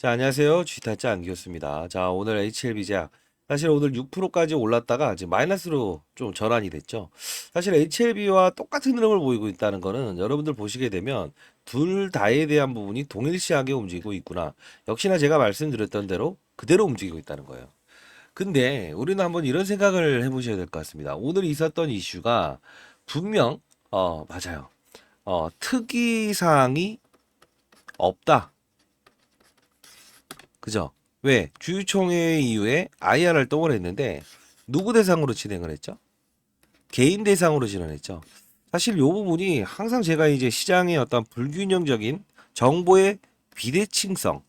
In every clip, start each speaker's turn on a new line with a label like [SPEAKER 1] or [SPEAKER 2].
[SPEAKER 1] 자, 안녕하세요. G타짜 안기였습니다. 자, 오늘 HLB 제약. 사실 오늘 6%까지 올랐다가 지금 마이너스로 좀 전환이 됐죠. 사실 HLB와 똑같은 흐름을 보이고 있다는 거는 여러분들 보시게 되면 둘 다에 대한 부분이 동일시하게 움직이고 있구나. 역시나 제가 말씀드렸던 대로 그대로 움직이고 있다는 거예요. 근데 우리는 한번 이런 생각을 해보셔야 될 것 같습니다. 오늘 있었던 이슈가 분명, 맞아요. 특이사항이 없다. 그죠? 왜? 주주총회 이후에 IR 활동을 했는데 누구 대상으로 진행을 했죠? 개인 대상으로 진행했죠. 사실 요 부분이 항상 제가 이제 시장의 어떤 불균형적인 정보의 비대칭성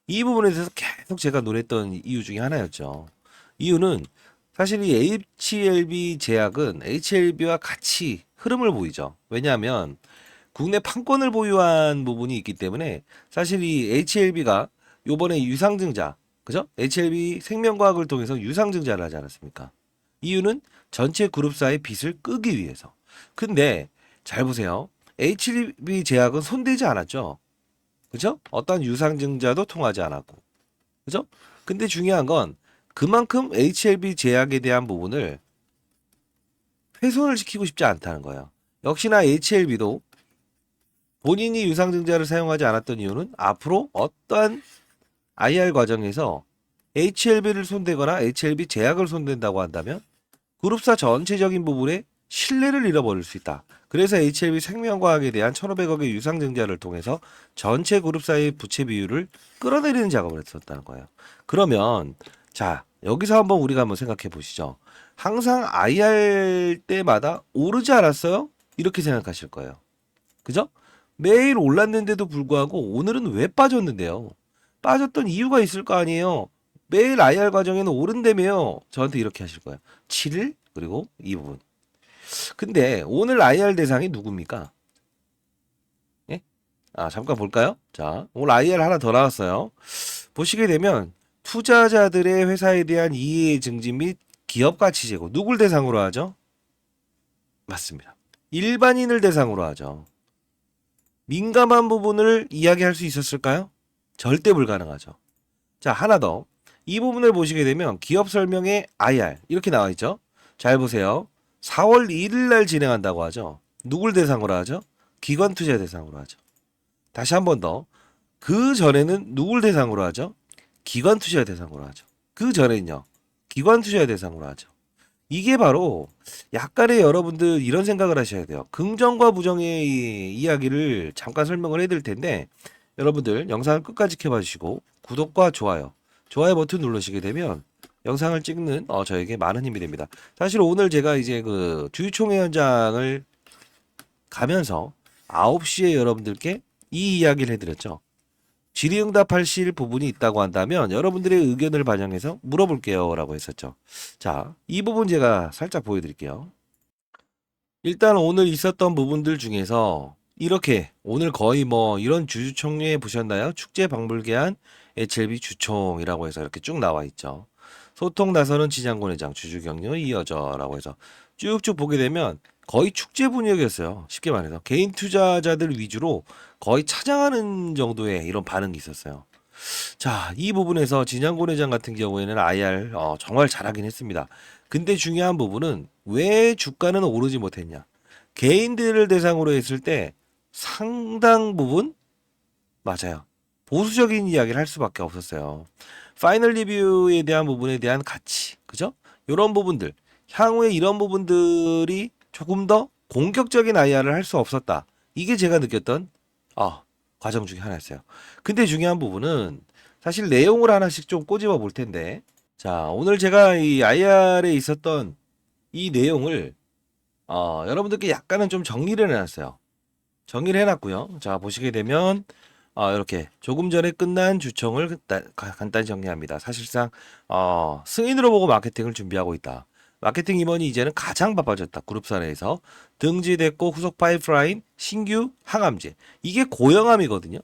[SPEAKER 1] 이 부분에 대해서 계속 제가 노랬던 이유 중에 하나였죠. 이유는 사실 이 HLB 제약은 HLB와 같이 흐름을 보이죠. 왜냐하면 국내 판권을 보유한 부분이 있기 때문에 사실 이 HLB가 요번에 유상증자, 그죠? HLB 생명과학을 통해서 유상증자를 하지 않았습니까? 이유는 전체 그룹사의 빚을 끄기 위해서. 근데 잘 보세요. HLB 제약은 손대지 않았죠. 그죠? 어떤 유상증자도 통하지 않았고. 그죠? 근데 중요한 건 그만큼 HLB 제약에 대한 부분을 훼손을 시키고 싶지 않다는 거예요. 역시나 HLB도 본인이 유상증자를 사용하지 않았던 이유는 앞으로 어떠한 IR 과정에서 HLB를 손대거나 HLB 제약을 손댄다고 한다면 그룹사 전체적인 부분에 신뢰를 잃어버릴 수 있다. 그래서 HLB 생명과학에 대한 1,500억의 유상증자를 통해서 전체 그룹사의 부채 비율을 끌어내리는 작업을 했었다는 거예요. 그러면 자 여기서 한번 우리가 한번 생각해 보시죠. 항상 IR 때마다 오르지 않았어요? 이렇게 생각하실 거예요. 그죠? 매일 올랐는데도 불구하고 오늘은 왜 빠졌는데요? 빠졌던 이유가 있을 거 아니에요. 매일 IR 과정에는 오른다며요. 저한테 이렇게 하실 거예요. 7일 그리고 이 부분. 근데 오늘 IR 대상이 누굽니까? 예? 잠깐 볼까요? 자, 오늘 IR 하나 더 나왔어요. 보시게 되면 투자자들의 회사에 대한 이해 증진 및 기업 가치 제고 누굴 대상으로 하죠? 맞습니다. 일반인을 대상으로 하죠. 민감한 부분을 이야기할 수 있었을까요? 절대 불가능하죠. 자, 하나 더. 이 부분을 보시게 되면 기업 설명에 IR 이렇게 나와 있죠. 잘 보세요. 4월 1일 날 진행한다고 하죠. 누굴 대상으로 하죠? 기관 투자 대상으로 하죠. 다시 한 번 더. 그 전에는 누굴 대상으로 하죠? 기관 투자 대상으로 하죠. 그 전에는요. 기관 투자 대상으로 하죠. 이게 바로 약간의 여러분들 이런 생각을 하셔야 돼요. 긍정과 부정의 이야기를 잠깐 설명을 해드릴 텐데 여러분들 영상을 끝까지 지켜봐 주시고 구독과 좋아요 버튼 누르시게 되면 영상을 찍는 저에게 많은 힘이 됩니다. 사실 오늘 제가 이제 그 주주총회 현장을 가면서 9시에 여러분들께 이 이야기를 해드렸죠. 질의응답하실 부분이 있다고 한다면 여러분들의 의견을 반영해서 물어볼게요 라고 했었죠. 자, 이 부분 제가 살짝 보여드릴게요. 일단 오늘 있었던 부분들 중에서 이렇게 오늘 거의 뭐 이런 주주총회 보셨나요? 축제 박물계한 HLB 주총이라고 해서 이렇게 쭉 나와 있죠. 소통 나서는 지장군 회장 주주 격려 이어져라고 해서 쭉쭉 보게 되면 거의 축제 분위기였어요. 쉽게 말해서 개인 투자자들 위주로 거의 차장하는 정도의 이런 반응이 있었어요. 자, 이 부분에서 진양곤 회장 같은 경우에는 IR 정말 잘하긴 했습니다. 근데 중요한 부분은 왜 주가는 오르지 못했냐? 개인들을 대상으로 했을 때 상당 부분 맞아요. 보수적인 이야기를 할 수밖에 없었어요. 파이널 리뷰에 대한 부분에 대한 가치, 그죠? 이런 부분들, 향후에 이런 부분들이 조금 더 공격적인 IR을 할 수 없었다. 이게 제가 느꼈던 과정 중에 하나였어요. 근데 중요한 부분은 사실 내용을 하나씩 좀 꼬집어 볼 텐데, 자, 오늘 제가 이 IR에 있었던 이 내용을 여러분들께 약간은 좀 정리를 해놨어요. 정리를 해놨고요. 자, 보시게 되면 이렇게 조금 전에 끝난 주총을 간단히 정리합니다. 사실상 승인으로 보고 마케팅을 준비하고 있다. 마케팅 임원이 이제는 가장 바빠졌다. 그룹사 내에서 등지됐고 후속 파이프라인, 신규 항암제. 이게 고형암이거든요.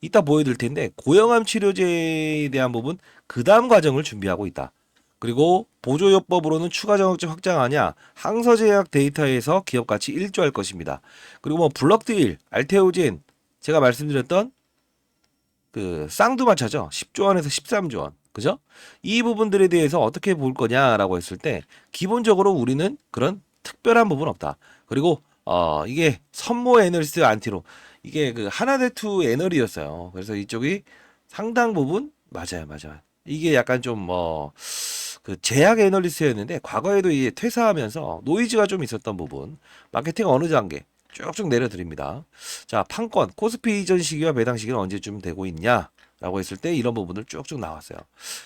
[SPEAKER 1] 이따 보여드릴 텐데 고형암 치료제에 대한 부분 그 다음 과정을 준비하고 있다. 그리고 보조요법으로는 추가 정액제 확장하냐 항서제약 데이터에서 기업가치 1조 할 것입니다. 그리고 뭐 블럭드일, 알테오젠 제가 말씀드렸던 그 쌍두마차죠. 10조 원에서 13조 원. 그죠? 이 부분들에 대해서 어떻게 볼 거냐라고 했을 때 기본적으로 우리는 그런 특별한 부분 없다. 그리고 이게 선모 애널리스트 안티로 이게 그 하나대투 애널이었어요. 그래서 이쪽이 상당 부분 맞아요, 맞아요. 이게 약간 좀 그 제약 애널리스트였는데 과거에도 이제 퇴사하면서 노이즈가 좀 있었던 부분 마케팅 어느 단계 쭉쭉 내려드립니다. 자, 판권 코스피 이전 시기와 배당 시기는 언제쯤 되고 있냐? 라고 했을 때 이런 부분들 쭉쭉 나왔어요.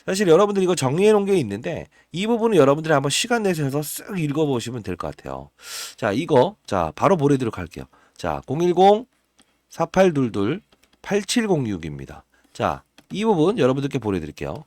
[SPEAKER 1] 사실 여러분들이 이거 정리해 놓은 게 있는데 이 부분은 여러분들이 한번 시간 내셔서 쓱 읽어보시면 될 것 같아요. 자, 이거 자 바로 보내드리도록 할게요. 자, 010-4822-8706입니다. 자, 이 부분 여러분들께 보내드릴게요.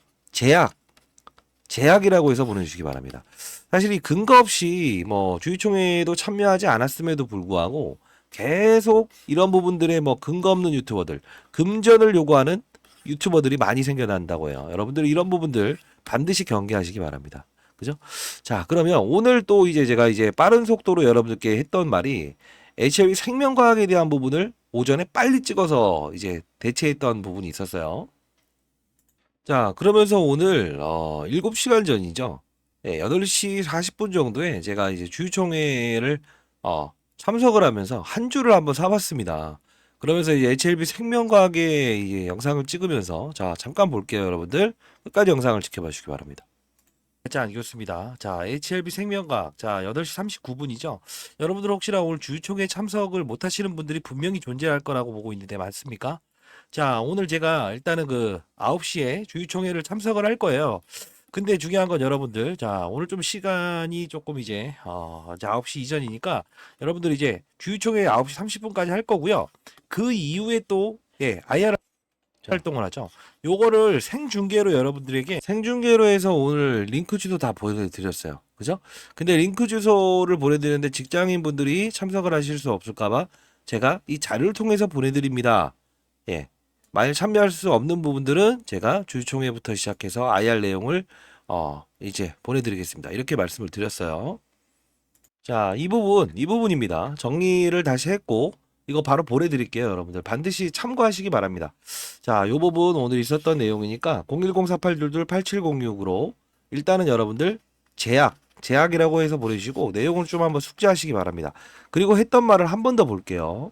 [SPEAKER 1] 제약이라고 해서 보내주시기 바랍니다. 사실 이 근거 없이 뭐 주주총회에도 참여하지 않았음에도 불구하고 계속 이런 부분들의 뭐 근거 없는 유튜버들, 금전을 요구하는 유튜버들이 많이 생겨난다고 해요. 여러분들 이런 부분들 반드시 경계하시기 바랍니다. 그죠? 자, 그러면 오늘 또 이제 제가 이제 빠른 속도로 여러분들께 했던 말이 HIV 생명과학에 대한 부분을 오전에 빨리 찍어서 이제 대체했던 부분이 있었어요. 자, 그러면서 오늘 7시간 전이죠. 예, 8시 40분 정도에 제가 이제 주주총회를 참석을 하면서 한 주를 한번 사봤습니다. 그러면서 이제 HLB 생명과학의 이제 영상을 찍으면서 자, 잠깐 볼게요, 여러분들. 끝까지 영상을 지켜봐 주시기 바랍니다. 자, 이겼습니다. 자, HLB 생명과학. 자, 8시 39분이죠. 여러분들 혹시나 오늘 주주총회 참석을 못 하시는 분들이 분명히 존재할 거라고 보고 있는데 맞습니까? 자, 오늘 제가 일단은 그 9시에 주주총회를 참석을 할 거예요. 근데 중요한 건 여러분들, 자, 오늘 좀 시간이 조금 이제, 자, 9시 이전이니까 여러분들 이제 주주총회 9시 30분까지 할 거고요. 그 이후에 또, 예, IR 활동을 하죠. 요거를 생중계로 여러분들에게 생중계로 해서 오늘 링크 주소 다 보여드렸어요. 그죠? 근데 링크 주소를 보내드리는데 직장인 분들이 참석을 하실 수 없을까봐 제가 이 자료를 통해서 보내드립니다. 예. 만약 참여할 수 없는 부분들은 제가 주주총회부터 시작해서 IR 내용을 이제 보내드리겠습니다. 이렇게 말씀을 드렸어요. 자, 이 부분입니다. 정리를 다시 했고 이거 바로 보내드릴게요. 여러분들 반드시 참고하시기 바랍니다. 자, 이 부분 오늘 있었던 내용이니까 010-4822-8706으로 일단은 여러분들 제약이라고 해서 보내주시고 내용을 좀 한번 숙지하시기 바랍니다. 그리고 했던 말을 한 번 더 볼게요.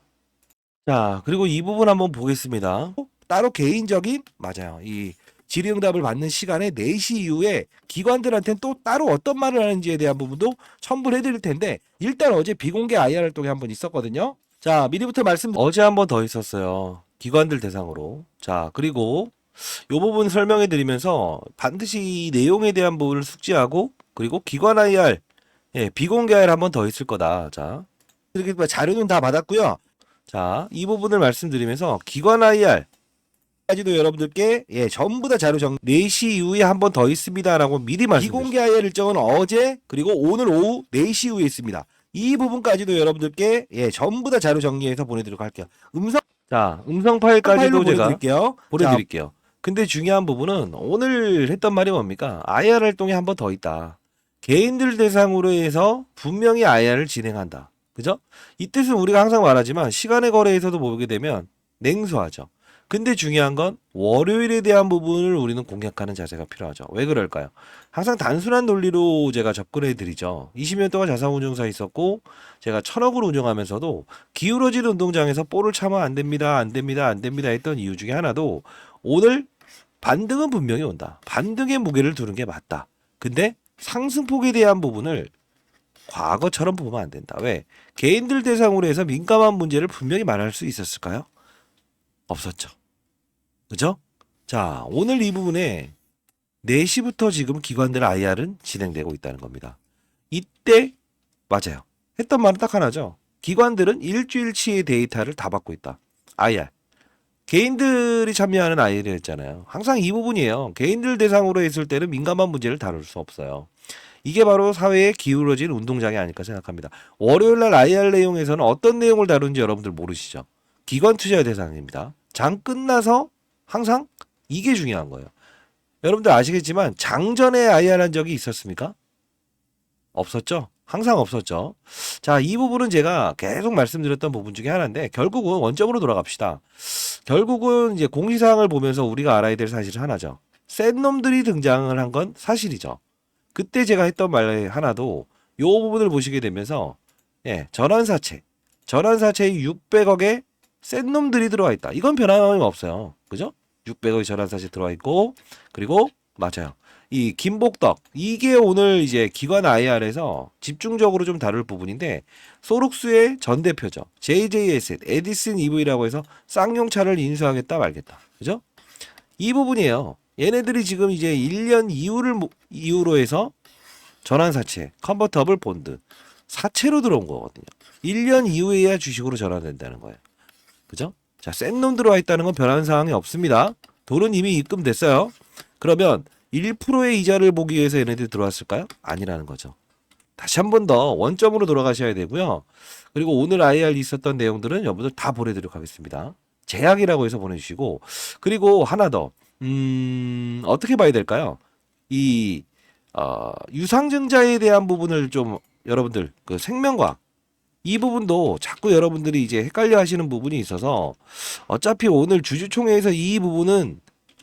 [SPEAKER 1] 자, 그리고 이 부분 한번 보겠습니다. 따로 개인적인, 맞아요. 이 질의응답을 받는 시간에 4시 이후에 기관들한테는 또 따로 어떤 말을 하는지에 대한 부분도 첨부를 해드릴 텐데, 일단 어제 비공개 IR 활동이 한번 있었거든요. 자, 미리부터 어제 한번 더 있었어요. 기관들 대상으로. 자, 그리고 이 부분 설명해 드리면서 반드시 이 내용에 대한 부분을 숙지하고, 그리고 기관 IR, 예, 비공개 IR 한번 더 있을 거다. 자, 이렇게 자료는 다 받았고요. 자, 이 부분을 말씀드리면서 기관 IR 까지도 여러분들께 예, 전부 다 자료 4시 이후에 한 번 더 있습니다라고 미리 말씀드렸습니다. 비공개 IR 일정은 어제 그리고 오늘 오후 4시 이후에 있습니다. 이 부분까지도 여러분들께 예, 전부 다 자료 정리해서 보내드리도록 할게요. 음성 파일까지도 제가 보내드릴게요. 근데 중요한 부분은 오늘 했던 말이 뭡니까? IR 활동이 한 번 더 있다. 개인들 대상으로 해서 분명히 IR을 진행한다. 그죠? 이 뜻은 우리가 항상 말하지만 시간의 거래에서도 보게 되면 냉소하죠. 근데 중요한 건 월요일에 대한 부분을 우리는 공략하는 자세가 필요하죠. 왜 그럴까요? 항상 단순한 논리로 제가 접근해 드리죠. 20년 동안 자산운용사 있었고 제가 1,000억을 운영하면서도 기울어진 운동장에서 볼을 차면 안 됩니다. 안 됩니다. 안 됩니다. 했던 이유 중에 하나도 오늘 반등은 분명히 온다. 반등의 무게를 두는 게 맞다. 근데 상승폭에 대한 부분을 과거처럼 보면 안 된다. 왜? 개인들 대상으로 해서 민감한 문제를 분명히 말할 수 있었을까요? 없었죠. 그죠? 자, 오늘 이 부분에 4시부터 지금 기관들 IR은 진행되고 있다는 겁니다. 이때 맞아요. 했던 말은 딱 하나죠. 기관들은 일주일치의 데이터를 다 받고 있다. IR. 개인들이 참여하는 IR이었잖아요. 항상 이 부분이에요. 개인들 대상으로 했을 때는 민감한 문제를 다룰 수 없어요. 이게 바로 사회에 기울어진 운동장이 아닐까 생각합니다. 월요일날 IR 내용에서는 어떤 내용을 다루는지 여러분들 모르시죠? 기관 투자 대상입니다. 장 끝나서 항상 이게 중요한 거예요. 여러분들 아시겠지만 장전에 IR 한 적이 있었습니까? 없었죠? 항상 없었죠. 자, 이 부분은 제가 계속 말씀드렸던 부분 중에 하나인데 결국은 원점으로 돌아갑시다. 결국은 이제 공시사항을 보면서 우리가 알아야 될 사실은 하나죠. 센 놈들이 등장을 한 건 사실이죠. 그때 제가 했던 말 하나도 요 부분을 보시게 되면서 전환사채에 600억의 센 놈들이 들어와 있다. 이건 변함이 없어요. 그죠? 600억의 전환사채 들어와 있고 그리고 맞아요. 이 김복덕 이게 오늘 이제 기관 IR에서 집중적으로 좀 다룰 부분인데 소룩스의 전 대표죠. JJ에셋, 에디슨 EV라고 해서 쌍용차를 인수하겠다 말겠다. 그죠? 이 부분이에요. 얘네들이 지금 이제 1년 이후로 해서 전환사채, 컨버터블 본드 사채로 들어온 거거든요. 1년 이후에야 주식으로 전환된다는 거예요. 그죠? 자, 센 놈 들어와 있다는 건 변한 사항이 없습니다. 돈은 이미 입금됐어요. 그러면 1%의 이자를 보기 위해서 얘네들이 들어왔을까요? 아니라는 거죠. 다시 한 번 더 원점으로 돌아가셔야 되고요. 그리고 오늘 IR 있었던 내용들은 여러분들 다 보내드리도록 하겠습니다. 제약이라고 해서 보내주시고 그리고 하나 더 어떻게 봐야 될까요? 이 유상증자에 대한 부분을 좀 여러분들 그 생명과학 이 부분도 자꾸 여러분들이 이제 헷갈려 하시는 부분이 있어서 어차피 오늘 주주총회에서 이 부분은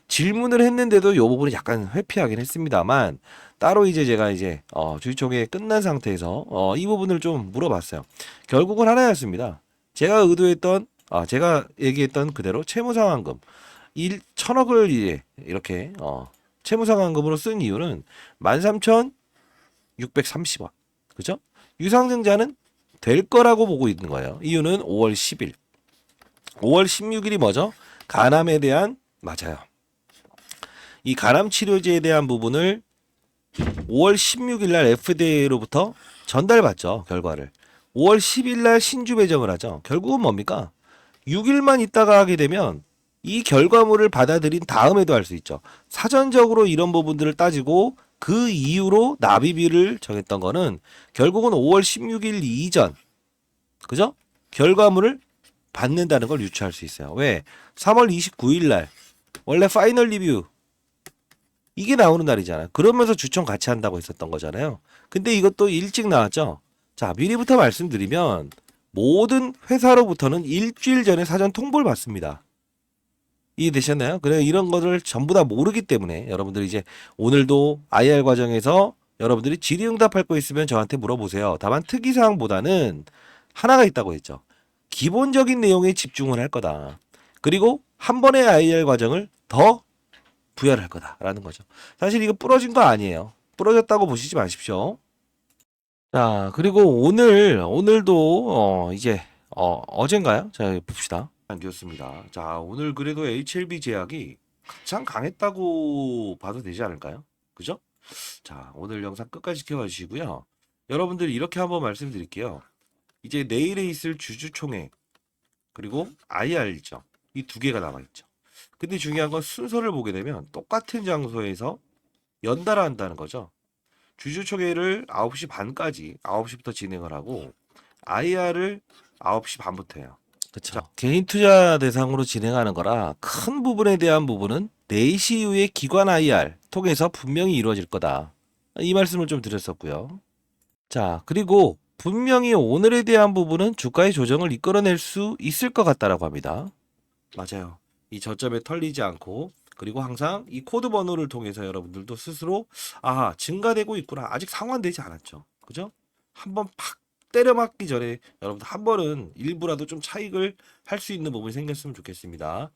[SPEAKER 1] 질문을 했는데도 이 부분은 약간 회피하긴 했습니다만 따로 이제 제가 이제 주주총회 끝난 상태에서 이 부분을 좀 물어봤어요. 결국은 하나였습니다. 제가 의도했던 제가 얘기했던 그대로 채무상환금 1,000억을 이제 이렇게 채무상환금으로 쓴 이유는 13,630원. 그죠? 유상증자는 될 거라고 보고 있는 거예요. 이유는 5월 10일. 5월 16일이 뭐죠? 간암에 대한 맞아요. 이 간암 치료제에 대한 부분을 5월 16일 날 FDA로부터 전달받죠. 결과를. 5월 10일 날 신주 배정을 하죠. 결국은 뭡니까? 6일만 있다가 하게 되면 이 결과물을 받아들인 다음에도 할 수 있죠. 사전적으로 이런 부분들을 따지고 그 이후로 납입일을 정했던 거는 결국은 5월 16일 이전, 그죠? 결과물을 받는다는 걸 유추할 수 있어요. 왜? 3월 29일 날 원래 파이널 리뷰 이게 나오는 날이잖아요. 그러면서 주총 같이 한다고 했었던 거잖아요. 근데 이것도 일찍 나왔죠. 자, 미리부터 말씀드리면 모든 회사로부터는 일주일 전에 사전 통보를 받습니다. 이해되셨나요? 그래 이런 것을 전부 다 모르기 때문에 여러분들이 이제 오늘도 IR 과정에서 여러분들이 질의응답할 거 있으면 저한테 물어보세요. 다만 특이사항보다는 하나가 있다고 했죠. 기본적인 내용에 집중을 할 거다. 그리고 한 번의 IR 과정을 더 부여를 할 거다라는 거죠. 사실 이거 부러진 거 아니에요. 부러졌다고 보시지 마십시오. 자, 그리고 오늘도 이제 어젠가요? 자, 봅시다. 안겼습니다. 자, 오늘 그래도 HLB 제약이 가장 강했다고 봐도 되지 않을까요? 그죠? 자, 오늘 영상 끝까지 지켜봐 주시고요. 여러분들 이렇게 한번 말씀드릴게요. 이제 내일에 있을 주주총회 그리고 IR 일정 이 두 개가 남아있죠. 근데 중요한 건 순서를 보게 되면 똑같은 장소에서 연달아 한다는 거죠. 주주총회를 9시 반까지 9시부터 진행을 하고 IR을 9시 반부터 해요. 그쵸. 개인 투자 대상으로 진행하는 거라 큰 부분에 대한 부분은 4시 이후에 기관 IR 통해서 분명히 이루어질 거다. 이 말씀을 좀 드렸었고요. 자, 그리고 분명히 오늘에 대한 부분은 주가의 조정을 이끌어낼 수 있을 것 같다라고 합니다. 맞아요. 이 저점에 털리지 않고 그리고 항상 이 코드 번호를 통해서 여러분들도 스스로 증가되고 있구나. 아직 상환되지 않았죠. 그죠? 한번 팍 때려 맞기 전에 여러분들 한 번은 일부라도 좀 차익을 할 수 있는 부분이 생겼으면 좋겠습니다.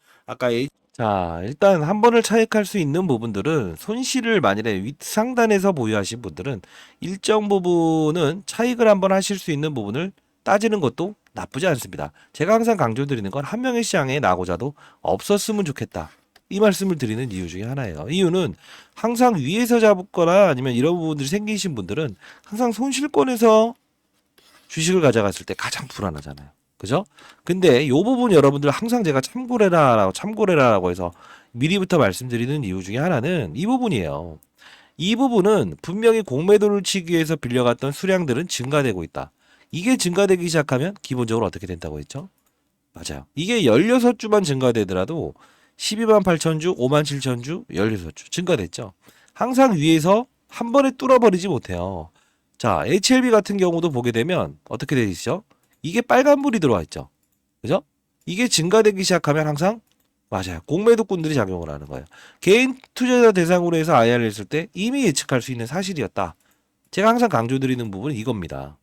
[SPEAKER 1] 자, 일단 한 번을 차익할 수 있는 부분들은 손실을 만일에 윗상단에서 보유하신 분들은 일정 부분은 차익을 한번 하실 수 있는 부분을 따지는 것도 나쁘지 않습니다. 제가 항상 강조드리는 건 한 명의 시장에 나고자도 없었으면 좋겠다. 이 말씀을 드리는 이유 중에 하나예요. 이유는 항상 위에서 잡거나 아니면 이런 부분들이 생기신 분들은 항상 손실권에서 주식을 가져갔을 때 가장 불안하잖아요. 그죠? 근데 이 부분 여러분들 항상 제가 참고래라고 해서 미리부터 말씀드리는 이유 중에 하나는 이 부분이에요. 이 부분은 분명히 공매도를 치기 위해서 빌려갔던 수량들은 증가되고 있다. 이게 증가되기 시작하면 기본적으로 어떻게 된다고 했죠? 맞아요. 이게 16주만 증가되더라도 12만 8천 주, 5만 7천 주, 16주 증가됐죠. 항상 위에서 한 번에 뚫어버리지 못해요. 자, HLB 같은 경우도 보게 되면 어떻게 되어 있죠? 이게 빨간불이 들어와 있죠. 그죠? 이게 증가되기 시작하면 항상 맞아요. 공매도꾼들이 작용을 하는 거예요. 개인 투자자 대상으로 해서 IR을 했을 때 이미 예측할 수 있는 사실이었다. 제가 항상 강조드리는 부분은 이겁니다.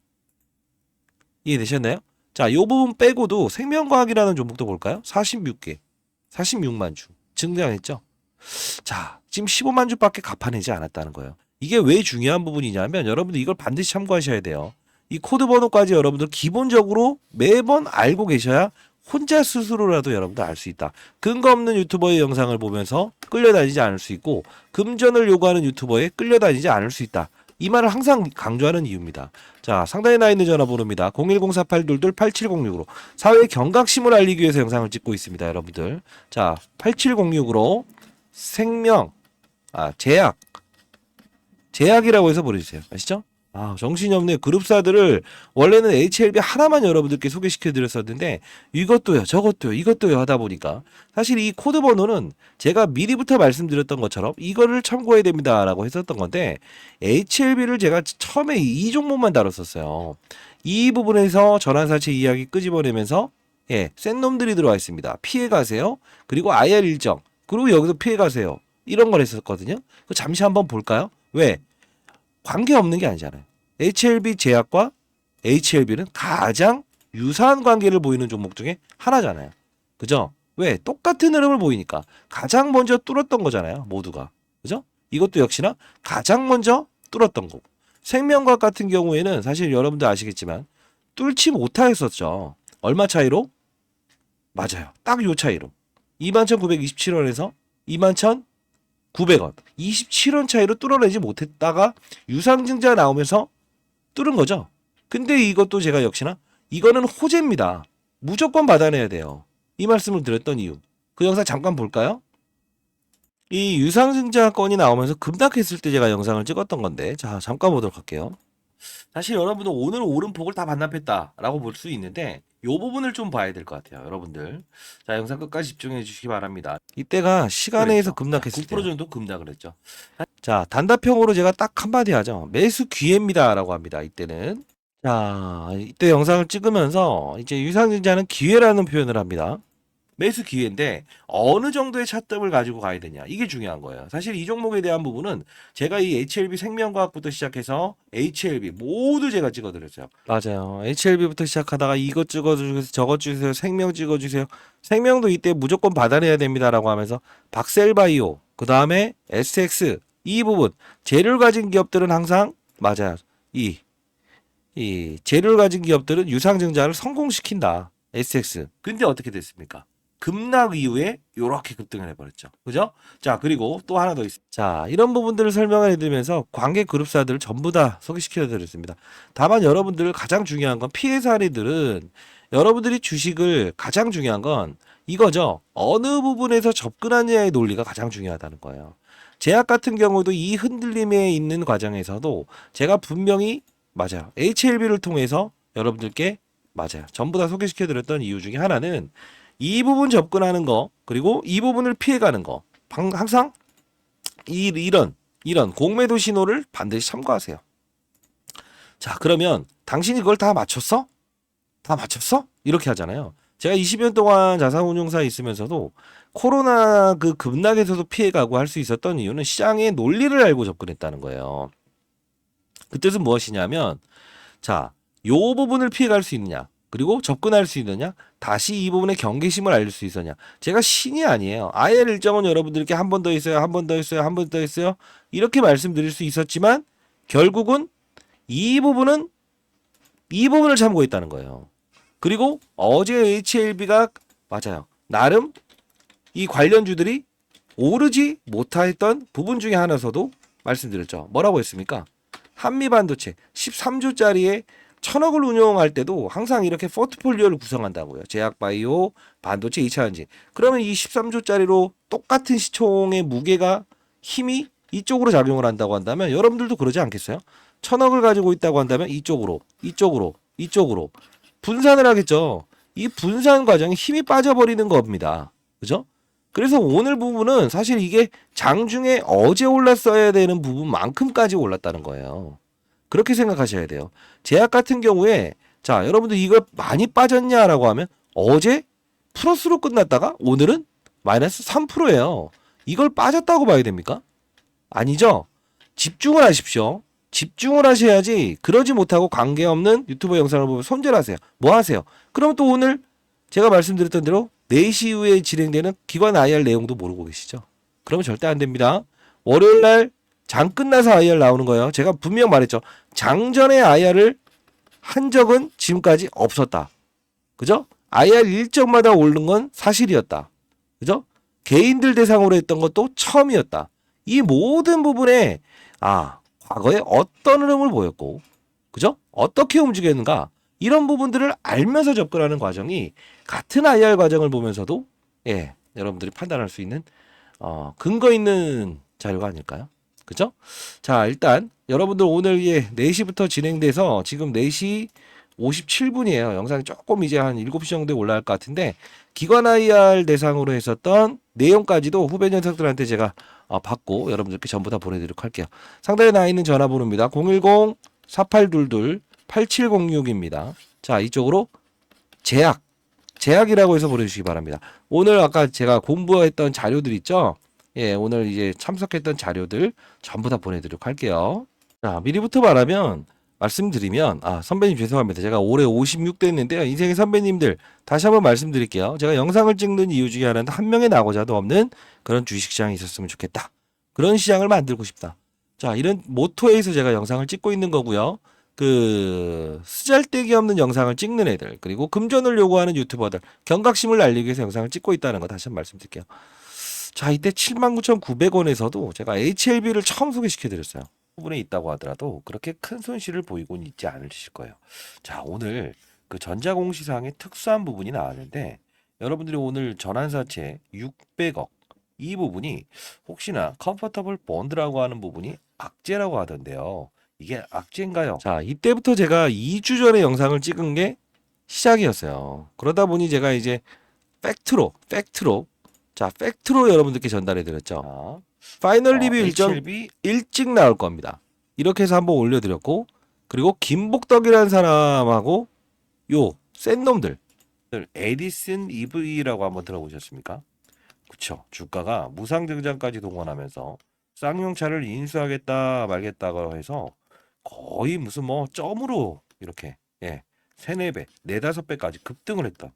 [SPEAKER 1] 이해되셨나요? 자, 이 부분 빼고도 생명과학이라는 종목도 볼까요? 46개, 46만 주 증량했죠. 자, 지금 15만 주밖에 갚아내지 않았다는 거예요. 이게 왜 중요한 부분이냐면 여러분들 이걸 반드시 참고하셔야 돼요. 이 코드 번호까지 여러분들 기본적으로 매번 알고 계셔야 혼자 스스로라도 여러분들 알 수 있다. 근거 없는 유튜버의 영상을 보면서 끌려다니지 않을 수 있고 금전을 요구하는 유튜버에 끌려다니지 않을 수 있다. 이 말을 항상 강조하는 이유입니다. 자, 상단에 나 있는 전화번호입니다. 010-4822-8706으로 사회 경각심을 알리기 위해서 영상을 찍고 있습니다. 여러분들. 자, 8706으로 생명, 제약이라고 해서 보내주세요. 아시죠? 아, 정신이 없네. 그룹사들을 원래는 HLB 하나만 여러분들께 소개시켜 드렸었는데 이것도요, 저것도요, 이것도요 하다 보니까 사실 이 코드 번호는 제가 미리부터 말씀드렸던 것처럼 이거를 참고해야 됩니다라고 했었던 건데 HLB를 제가 처음에 이 종목만 다뤘었어요. 이 부분에서 전환사채 이야기 끄집어내면서 센 놈들이 들어와 있습니다. 피해 가세요. 그리고 IR 일정. 그리고 여기서 피해 가세요. 이런 걸 했었거든요. 잠시 한번 볼까요? 왜? 관계없는 게 아니잖아요. HLB 제약과 HLB는 가장 유사한 관계를 보이는 종목 중에 하나잖아요. 그죠? 왜? 똑같은 흐름을 보이니까 가장 먼저 뚫었던 거잖아요. 모두가. 그죠? 이것도 역시나 가장 먼저 뚫었던 거고. 생명과학 같은 경우에는 사실 여러분들 아시겠지만 뚫지 못하였었죠. 얼마 차이로? 맞아요. 딱 요 차이로. 21,927원에서 21,900원. 27원 차이로 뚫어내지 못했다가 유상증자 나오면서 뚫은 거죠. 근데 이것도 제가 역시나 이거는 호재입니다. 무조건 받아내야 돼요. 이 말씀을 드렸던 이유. 그 영상 잠깐 볼까요? 이 유상증자 건이 나오면서 급락했을 때 제가 영상을 찍었던 건데 자 잠깐 보도록 할게요. 사실 여러분들 오늘 오름폭을 다 반납했다라고 볼 수 있는데 이 부분을 좀 봐야 될 것 같아요. 여러분들. 자 영상 끝까지 집중해 주시기 바랍니다. 이때가 시간에서 급락했을 때 9% 정도 급락을 했죠. 자 단답형으로 제가 딱 한마디 하죠. 매수 기회입니다라고 합니다. 이때는. 자 이때 영상을 찍으면서 이제 유상증자는 기회라는 표현을 합니다. 매수 기회인데 어느 정도의 차점을 가지고 가야 되냐 이게 중요한 거예요. 사실 이 종목에 대한 부분은 제가 이 HLB 생명과학부터 시작해서 HLB 모두 제가 찍어드렸어요. 맞아요. HLB부터 시작하다가 이것 찍어주세요, 저것 주세요, 생명 찍어주세요. 생명도 이때 무조건 받아내야 됩니다라고 하면서 박셀바이오, 그 다음에 SX 이 부분 재료를 가진 기업들은 항상 맞아요. 이 재료를 가진 기업들은 유상증자를 성공시킨다. SX. 근데 어떻게 됐습니까? 급락 이후에 요렇게 급등을 해버렸죠. 그죠? 자, 그리고 또 하나 더 있습니다. 자, 이런 부분들을 설명을 해드리면서 관계 그룹사들을 전부 다 소개시켜드렸습니다. 다만 여러분들 가장 중요한 건 피해 사례들은 여러분들이 주식을 가장 중요한 건 이거죠. 어느 부분에서 접근하느냐의 논리가 가장 중요하다는 거예요. 제약 같은 경우도 이 흔들림에 있는 과정에서도 제가 분명히 맞아요. HLB를 통해서 여러분들께 맞아요. 전부 다 소개시켜드렸던 이유 중에 하나는 이 부분 접근하는 거 그리고 이 부분을 피해가는 거 항상 이런 공매도 신호를 반드시 참고하세요. 자 그러면 당신이 그걸 다 맞췄어? 다 맞췄어? 이렇게 하잖아요. 제가 20년 동안 자산운용사에 있으면서도 코로나 그 급락에서도 피해가고 할 수 있었던 이유는 시장의 논리를 알고 접근했다는 거예요. 그 뜻은 무엇이냐면 자, 요 부분을 피해갈 수 있느냐 그리고 접근할 수 있느냐 다시 이 부분의 경계심을 알릴 수 있느냐 제가 신이 아니에요. IR 일정은 여러분들께 한 번 더 있어요. 한 번 더 있어요. 한 번 더 있어요. 이렇게 말씀드릴 수 있었지만 결국은 이 부분을 참고했다는 거예요. 그리고 어제 HLB가 맞아요. 나름 이 관련주들이 오르지 못했던 부분 중에 하나서도 말씀드렸죠. 뭐라고 했습니까? 한미반도체 13조짜리에 1,000억을 운용할 때도 항상 이렇게 포트폴리오를 구성한다고요. 제약바이오, 반도체, 2차전지. 그러면 이 13조짜리로 똑같은 시총의 무게가 힘이 이쪽으로 작용을 한다고 한다면 여러분들도 그러지 않겠어요? 1,000억을 가지고 있다고 한다면 이쪽으로 분산을 하겠죠. 이 분산 과정에 힘이 빠져버리는 겁니다. 그죠? 그래서 오늘 부분은 사실 이게 장중에 어제 올랐어야 되는 부분만큼까지 올랐다는 거예요. 그렇게 생각하셔야 돼요. 제약 같은 경우에 자, 여러분들 이걸 많이 빠졌냐라고 하면 어제 플러스로 끝났다가 오늘은 마이너스 3%예요. 이걸 빠졌다고 봐야 됩니까? 아니죠. 집중을 하십시오. 집중을 하셔야지 그러지 못하고 관계없는 유튜브 영상을 보면 손절하세요. 뭐 하세요? 그럼 또 오늘 제가 말씀드렸던 대로 4시 이후에 진행되는 기관 IR 내용도 모르고 계시죠? 그러면 절대 안 됩니다. 월요일날 장 끝나서 IR 나오는 거예요. 제가 분명 말했죠. 장전에 IR을 한 적은 지금까지 없었다. 그죠? IR 일정마다 오른 건 사실이었다. 그죠? 개인들 대상으로 했던 것도 처음이었다. 이 모든 부분에 과거에 어떤 흐름을 보였고 그죠? 어떻게 움직였는가 이런 부분들을 알면서 접근하는 과정이 같은 IR 과정을 보면서도 여러분들이 판단할 수 있는 근거 있는 자료가 아닐까요? 그죠? 자, 일단 여러분들 오늘 4시부터 진행돼서 지금 4시 57분이에요. 영상이 조금 이제 한 7시 정도에 올라갈 것 같은데 기관 IR 대상으로 했었던 내용까지도 후배 녀석들한테 제가 받고 여러분들께 전부 다 보내드리도록 할게요. 상단에 나와 있는 전화번호입니다. 010-4822-8706입니다. 자, 이쪽으로 제약이라고 해서 보내주시기 바랍니다. 오늘 아까 제가 공부했던 자료들 있죠? 오늘 이제 참석했던 자료들 전부 다 보내드리도록 할게요. 자, 미리부터 말씀드리면 선배님 죄송합니다. 제가 올해 56대 했는데요. 인생의 선배님들 다시 한번 말씀드릴게요. 제가 영상을 찍는 이유 중에 하나는 한 명의 나고자도 없는 그런 주식시장이 있었으면 좋겠다. 그런 시장을 만들고 싶다. 자, 이런 모토에서 제가 영상을 찍고 있는 거고요. 쓰잘데기 없는 영상을 찍는 애들 그리고 금전을 요구하는 유튜버들 경각심을 날리기 위해서 영상을 찍고 있다는 거 다시 한번 말씀드릴게요. 자, 이때 79,900원에서도 제가 HLB를 처음 소개시켜 드렸어요. 부분에 있다고 하더라도 그렇게 큰 손실을 보이고는 있지 않으실 거예요. 자, 오늘 그 전자공시상의 특수한 부분이 나왔는데 여러분들이 오늘 전환사채 600억 이 부분이 혹시나 컴포터블 본드라고 하는 부분이 악재라고 하던데요. 이게 악재인가요? 자, 이때부터 제가 2주 전에 영상을 찍은 게 시작이었어요. 그러다 보니 제가 이제 팩트로 여러분들께 전달해 드렸죠. 파이널 리뷰 일정 일찍 나올 겁니다. 이렇게 해서 한번 올려드렸고 그리고 김복덕이라는 사람하고 센 놈들 에디슨 EV라고 한번 들어보셨습니까? 그쵸. 주가가 무상증자까지 동원하면서 쌍용차를 인수하겠다 말겠다고 해서 거의 무슨 점으로 이렇게 3, 4배, 4, 5배까지 급등을 했던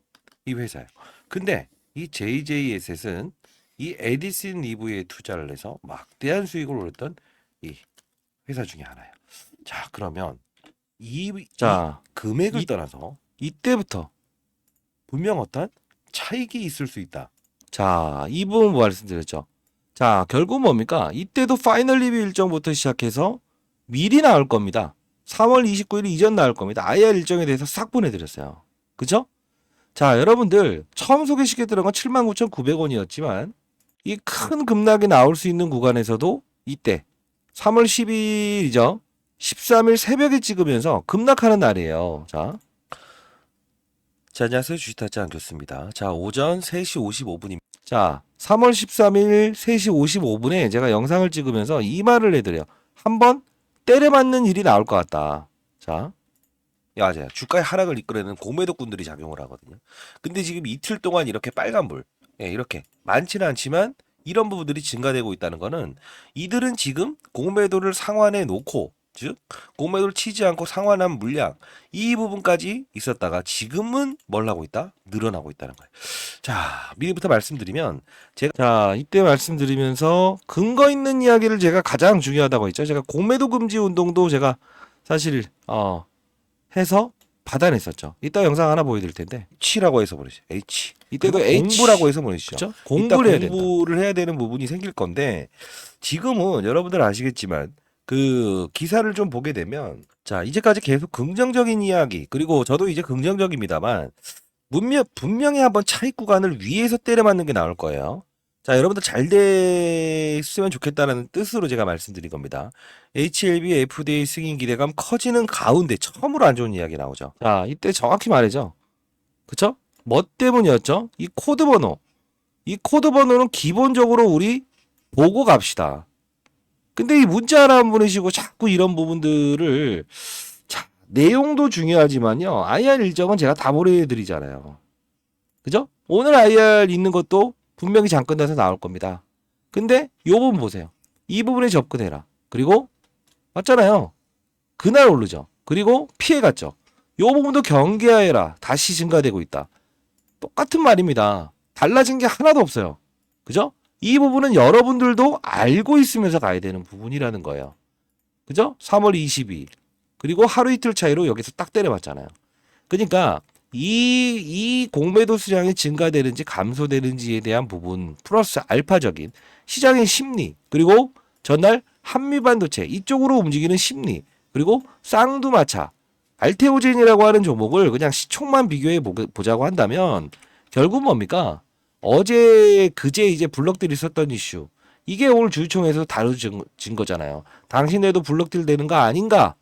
[SPEAKER 1] 이 회사예요. 근데 이 JJSS는 이 에디슨 EV에 투자를 해서 막대한 수익을 올렸던 이 회사 중에 하나예요. 자, 그러면 이 금액을 떠나서 이때부터 분명 어떤 차익이 있을 수 있다. 자, 이 부분 말씀드렸죠. 자, 결국 뭡니까? 이때도 파이널 리뷰 일정부터 시작해서 미리 나올 겁니다. 3월 29일 이전 나올 겁니다. IR 일정에 대해서 싹 보내드렸어요. 그죠? 자, 여러분들 처음 소개시켜드린 건 79,900원이었지만 이 큰 급락이 나올 수 있는 구간에서도 이때 3월 10일이죠. 13일 새벽에 찍으면서 급락하는 날이에요. 자, 안녕하세요. 주식타짜 안겼습니다. 자, 오전 3시 55분입니다. 자, 3월 13일 3시 55분에 제가 영상을 찍으면서 이 말을 해드려요. 한번 때려맞는 일이 나올 것 같다. 자, 맞아요. 주가의 하락을 이끌어내는 공매도꾼들이 작용을 하거든요. 근데 지금 이틀 동안 이렇게 빨간불, 이렇게 많지는 않지만 이런 부분들이 증가되고 있다는 거는 이들은 지금 공매도를 상환해 놓고 즉 공매도를 치지 않고 상환한 물량 이 부분까지 있었다가 지금은 뭘 하고 있다? 늘어나고 있다는 거예요. 자, 미리부터 말씀드리면 제가 이때 말씀드리면서 근거 있는 이야기를 제가 가장 중요하다고 했죠. 제가 공매도 금지 운동도 제가 사실 해서 받아냈었죠. 이따 영상 하나 보여드릴 텐데 H라고 해서 보내시죠. H. 이때도 공부라고 해서 보내시죠. 그쵸? 공부를 해야 되는 부분이 생길 건데 지금은 여러분들 아시겠지만 그 기사를 좀 보게 되면 자, 이제까지 계속 긍정적인 이야기 그리고 저도 이제 긍정적입니다만 분명히 한번 차익 구간을 위에서 때려 맞는 게 나올 거예요. 자, 여러분들 잘 됐으면 좋겠다는 뜻으로 제가 말씀드린 겁니다. HLB FDA 승인 기대감 커지는 가운데 처음으로 안 좋은 이야기 나오죠. 자, 이때 정확히 말이죠. 그쵸? 뭐 때문이었죠? 이 코드 번호. 이 코드 번호는 기본적으로 우리 보고 갑시다. 근데 이 문자 하나 안 보내시고 자꾸 이런 부분들을 자, 내용도 중요하지만요. IR 일정은 제가 다 보내드리잖아요. 그죠? 오늘 IR 있는 것도 분명히 잠깐 돼서 나올 겁니다. 근데 요 부분 보세요. 이 부분에 접근해라. 그리고 맞잖아요. 그날 오르죠. 그리고 피해갔죠. 요 부분도 경계하여라. 다시 증가되고 있다. 똑같은 말입니다. 달라진 게 하나도 없어요. 그죠? 이 부분은 여러분들도 알고 있으면서 가야 되는 부분이라는 거예요. 그죠? 3월 22일. 그리고 하루 이틀 차이로 여기서 딱 때려봤잖아요. 그러니까 이 공매도 수량이 증가되는지 감소되는지에 대한 부분 플러스 알파적인 시장의 심리 그리고 전날 한미반도체 이쪽으로 움직이는 심리 그리고 쌍두마차 알테오젠이라고 하는 종목을 그냥 시총만 비교해 보자고 한다면 결국 뭡니까? 어제 그제 이제 블럭들이 있었던 이슈 이게 오늘 주주총회에서 다뤄진 거잖아요. 당신네도 블럭들 되는 거 아닌가?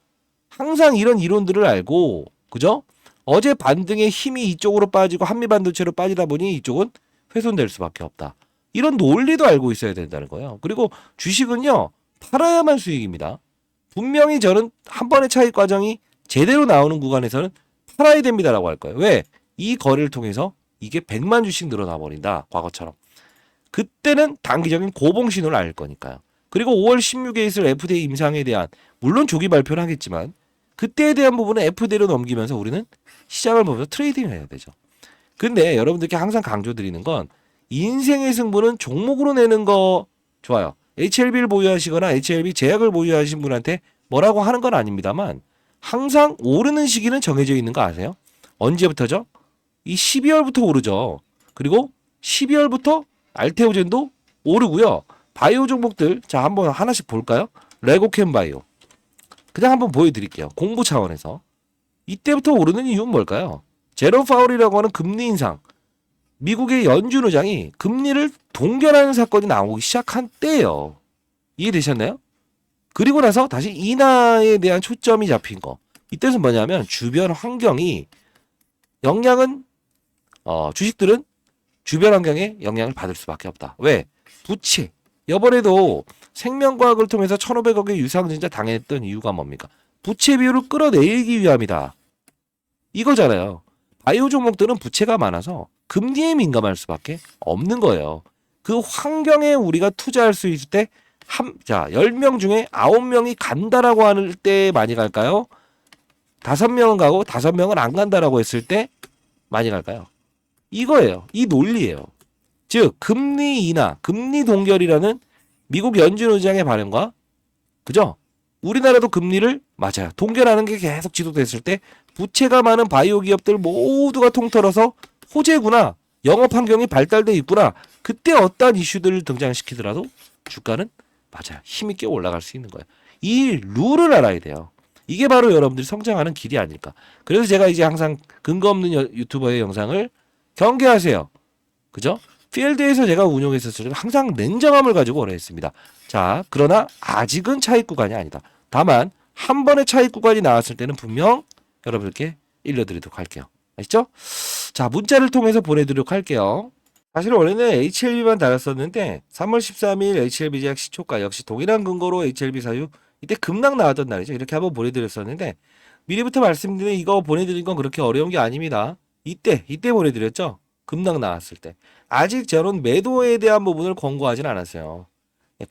[SPEAKER 1] 항상 이런 이론들을 알고 그죠? 어제 반등의 힘이 이쪽으로 빠지고 한미반도체로 빠지다 보니 이쪽은 훼손될 수밖에 없다. 이런 논리도 알고 있어야 된다는 거예요. 그리고 주식은요. 팔아야만 수익입니다. 분명히 저는 한 번의 차익 과정이 제대로 나오는 구간에서는 팔아야 됩니다라고 할 거예요. 왜? 이 거래를 통해서 이게 100만 주씩 늘어나 버린다. 과거처럼. 그때는 단기적인 고봉 신호를 알 거니까요. 그리고 5월 16일에 있을 FDA 임상에 대한 물론 조기 발표를 하겠지만 그때에 대한 부분은 F대로 넘기면서 우리는 시장을 보면서 트레이딩을 해야 되죠. 근데 여러분들께 항상 강조드리는 건 인생의 승부는 종목으로 내는 거 좋아요. HLB를 보유하시거나 HLB 제약을 보유하신 분한테 뭐라고 하는 건 아닙니다만 항상 오르는 시기는 정해져 있는 거 아세요? 언제부터죠? 이 12월부터 오르죠. 그리고 12월부터 알테오젠도 오르고요. 바이오 종목들 자 한번 하나씩 볼까요? 레고캠 바이오 그냥 한번 보여드릴게요. 공부 차원에서 이때부터 오르는 이유는 뭘까요? 제롬 파월이라고 하는 금리 인상 미국의 연준 의장이 금리를 동결하는 사건이 나오기 시작한 때예요. 이해되셨나요? 그리고 나서 다시 인하에 대한 초점이 잡힌 거. 이때는 뭐냐면 주변 환경이 영향은 주식들은 주변 환경에 영향을 받을 수밖에 없다. 왜? 부채. 이번에도 생명과학을 통해서 1,500억의 유상증자 당했던 이유가 뭡니까? 부채 비율을 끌어내리기 위함이다. 이거잖아요. 바이오 종목들은 부채가 많아서 금리에 민감할 수밖에 없는 거예요. 그 환경에 우리가 투자할 수 있을 때 10명 중에 9명이 간다라고 할 때 많이 갈까요? 5명은 가고 5명은 안 간다라고 했을 때 많이 갈까요? 이거예요. 이 논리예요. 즉 금리 인하, 금리 동결이라는 미국 연준 의장의 발언과 그죠? 우리나라도 금리를 맞아요. 동결하는 게 계속 지속됐을 때 부채가 많은 바이오 기업들 모두가 통틀어서 호재구나. 영업 환경이 발달돼 있구나. 그때 어떠한 이슈들을 등장시키더라도 주가는 맞아요. 힘있게 올라갈 수 있는 거예요. 이 룰을 알아야 돼요. 이게 바로 여러분들이 성장하는 길이 아닐까. 그래서 제가 이제 항상 근거 없는 유튜버의 영상을 경계하세요. 그죠? 필드에서 제가 운용했었을 때 항상 냉정함을 가지고 오래 했습니다. 자, 그러나 아직은 차익 구간이 아니다. 다만 한 번의 차익 구간이 나왔을 때는 분명 여러분께 일러드리도록 할게요. 아시죠? 자, 문자를 통해서 보내드리도록 할게요. 사실 원래는 HLB만 달았었는데 3월 13일 HLB 제약 시초가 역시 동일한 근거로 HLB 사유 이때 급락 나왔던 날이죠. 이렇게 한번 보내드렸었는데 미리부터 말씀드린 이거 보내드린 건 그렇게 어려운 게 아닙니다. 이때 보내드렸죠. 급락 나왔을 때. 아직 저는 매도에 대한 부분을 권고하진 않았어요.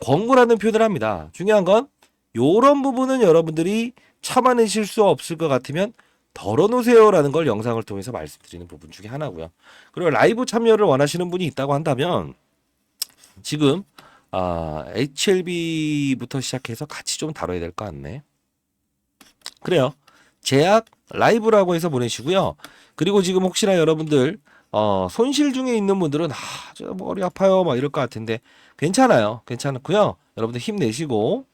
[SPEAKER 1] 권고라는 표현을 합니다. 중요한 건 요런 부분은 여러분들이 참아내실 수 없을 것 같으면 덜어놓으세요라는 걸 영상을 통해서 말씀드리는 부분 중에 하나고요. 그리고 라이브 참여를 원하시는 분이 있다고 한다면 지금 HLB부터 시작해서 같이 좀 다뤄야 될 것 같네. 그래요. 제약 라이브라고 해서 보내시고요. 그리고 지금 혹시나 여러분들 손실 중에 있는 분들은 저 머리 아파요 막 이럴 것 같은데 괜찮아요. 괜찮고요. 여러분들 힘내시고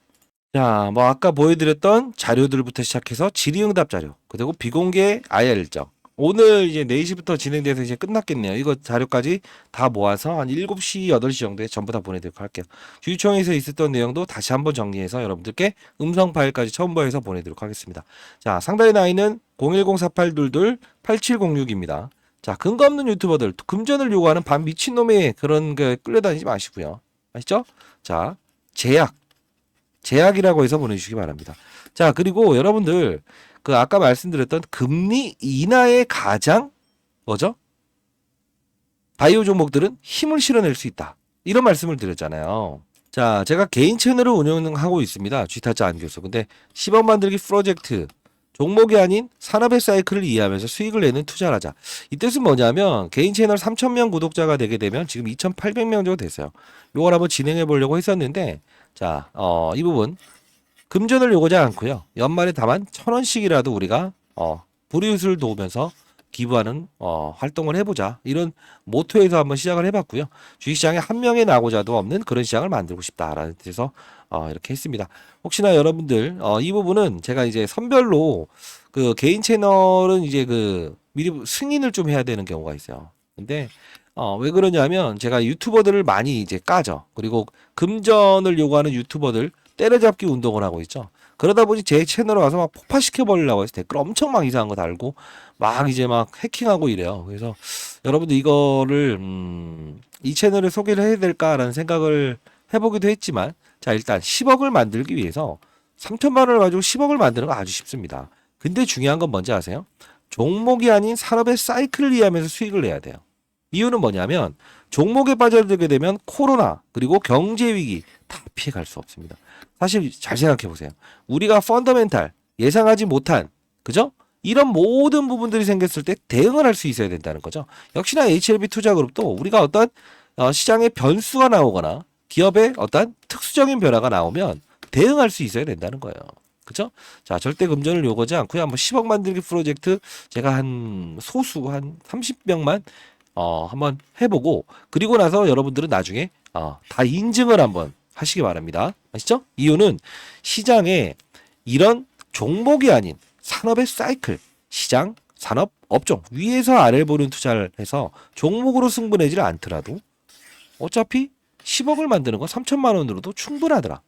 [SPEAKER 1] 자, 뭐 아까 보여드렸던 자료들부터 시작해서 질의응답 자료 그리고 비공개 IR 일정 오늘 이제 4시부터 진행돼서 이제 끝났겠네요. 이거 자료까지 다 모아서 한 7시, 8시 정도에 전부 다 보내드리도록 할게요. 주주총회에서 있었던 내용도 다시 한번 정리해서 여러분들께 음성 파일까지 첨부해서 보내드리도록 하겠습니다. 자, 상단에 나있는 010-4822-8706입니다. 자, 근거 없는 유튜버들 금전을 요구하는 반 미친놈의 그런 게 끌려다니지 마시고요. 아시죠? 자, 제약 제약이라고 해서 보내주시기 바랍니다. 자, 그리고 여러분들 그 아까 말씀드렸던 금리 인하의 가장 뭐죠? 바이오 종목들은 힘을 실어낼 수 있다. 이런 말씀을 드렸잖아요. 자, 제가 개인 채널을 운영하고 있습니다. 쥐타짜 안교수. 근데 10억 만들기 프로젝트 종목이 아닌 산업의 사이클을 이해하면서 수익을 내는 투자를 하자. 이 뜻은 뭐냐면 개인 채널 3,000명 구독자가 되게 되면 지금 2,800명 정도 됐어요. 요걸 한번 진행해 보려고 했었는데 자, 이 부분 금전을 요구하지 않고요. 연말에 다만 1,000원씩이라도 우리가 불이웃을 도우면서 기부하는 활동을 해보자. 이런 모토에서 한번 시작을 해봤고요. 주식시장에 한 명의 나고자도 없는 그런 시장을 만들고 싶다라는 뜻에서 이렇게 했습니다. 혹시나 여러분들 이 부분은 제가 이제 선별로 그 개인 채널은 이제 그 미리 승인을 좀 해야 되는 경우가 있어요. 근데 왜 그러냐면 제가 유튜버들을 많이 이제 까죠. 그리고 금전을 요구하는 유튜버들 때려잡기 운동을 하고 있죠. 그러다 보니 제 채널에 와서 막 폭파시켜 버리려고 해서 댓글 엄청 막 이상한 거 달고 막 이제 막 해킹하고 이래요. 그래서 여러분들 이거를 이 채널을 소개를 해야 될까라는 생각을 해보기도 했지만 자, 일단 10억을 만들기 위해서 3천만 원을 가지고 10억을 만드는 거 아주 쉽습니다. 근데 중요한 건 뭔지 아세요? 종목이 아닌 산업의 사이클을 이해하면서 수익을 내야 돼요. 이유는 뭐냐면 종목에 빠져들게 되면 코로나 그리고 경제 위기 다 피해갈 수 없습니다. 사실 잘 생각해 보세요. 우리가 펀더멘탈 예상하지 못한 그죠? 이런 모든 부분들이 생겼을 때 대응을 할 수 있어야 된다는 거죠. 역시나 HLB 투자그룹도 우리가 어떤 시장의 변수가 나오거나 기업의 어떤 특수적인 변화가 나오면 대응할 수 있어야 된다는 거예요. 그죠? 자, 절대 금전을 요구하지 않고요. 한번 10억 만들기 프로젝트 제가 한 소수 한 30명만 한번 해보고 그리고 나서 여러분들은 나중에 다 인증을 한번 하시기 바랍니다. 아시죠? 이유는 시장에 이런 종목이 아닌 산업의 사이클, 시장, 산업, 업종 위에서 아래를 보는 투자를 해서 종목으로 승부내지를 않더라도 어차피 10억을 만드는 건 3천만 원으로도 충분하더라.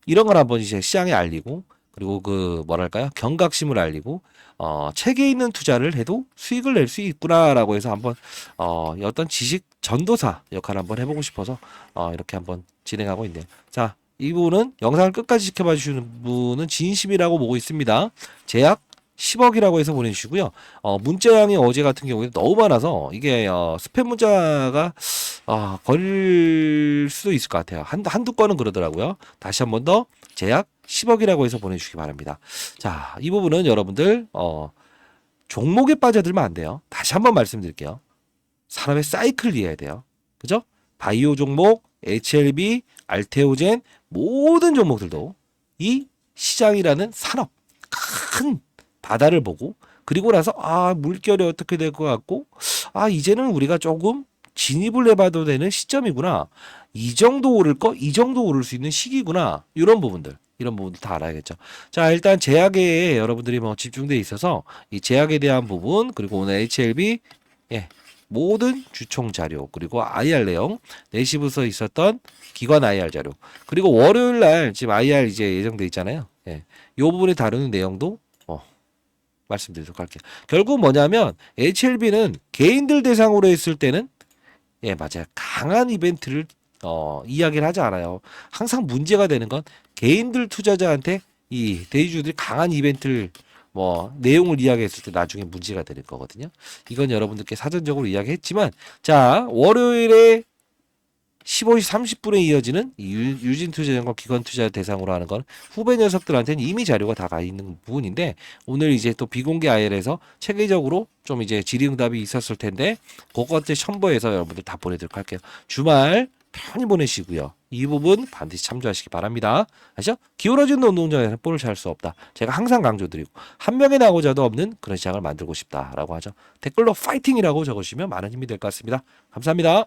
[SPEAKER 1] 이런 걸 한번 이제 시장에 알리고 그리고 그 뭐랄까요? 경각심을 알리고 책에 있는 투자를 해도 수익을 낼 수 있구나라고 해서 한번 어떤 지식 전도사 역할을 한번 해보고 싶어서 이렇게 한번 진행하고 있네요. 자, 이분은 영상을 끝까지 지켜봐 주시는 분은 진심이라고 보고 있습니다. 제약 10억이라고 해서 보내주시고요. 문자량이 어제 같은 경우에 너무 많아서 이게 스팸 문자가 걸릴 수도 있을 것 같아요. 한두 건은 그러더라고요. 다시 한 번 더 제약 10억이라고 해서 보내주시기 바랍니다. 자, 이 부분은 여러분들 종목에 빠져들면 안 돼요. 다시 한번 말씀드릴게요. 산업의 사이클을 이해해야 돼요. 그죠? 바이오 종목, HLB, 알테오젠 모든 종목들도 이 시장이라는 산업 큰 바다를 보고 그리고 나서 물결이 어떻게 될 것 같고 이제는 우리가 조금 진입을 해봐도 되는 시점이구나. 이 정도 오를 거, 이 정도 오를 수 있는 시기구나. 이런 부분들 다 알아야겠죠. 자, 일단 제약에 여러분들이 뭐 집중돼 있어서 이 제약에 대한 부분 그리고 오늘 HLB 모든 주총 자료 그리고 IR 내용 4시부터 있었던 기관 IR 자료 그리고 월요일 날 지금 IR 이제 예정돼 있잖아요. 이 부분에 다루는 내용도 말씀드리도록 할게요. 결국 뭐냐면 HLB는 개인들 대상으로 했을 때는 맞아요. 강한 이벤트를 이야기를 하지 않아요. 항상 문제가 되는 건 개인들 투자자한테 이 대주주들이 강한 이벤트를 내용을 이야기했을 때 나중에 문제가 될 거거든요. 이건 여러분들께 사전적으로 이야기했지만 자, 월요일에 15시 30분에 이어지는 유진투자증권 기관투자 대상으로 하는 건 후배 녀석들한테는 이미 자료가 다 가 있는 부분인데 오늘 이제 또 비공개 IR에서 체계적으로 좀 이제 질의응답이 있었을 텐데 그것들 첨부해서 여러분들 다 보내드리도록 할게요. 주말 편히 보내시고요. 이 부분 반드시 참조하시기 바랍니다. 아시죠? 기울어진 운동장에서 볼을 찰 수 없다. 제가 항상 강조드리고 한 명의 나고자도 없는 그런 시장을 만들고 싶다라고 하죠. 댓글로 파이팅이라고 적으시면 많은 힘이 될 것 같습니다. 감사합니다.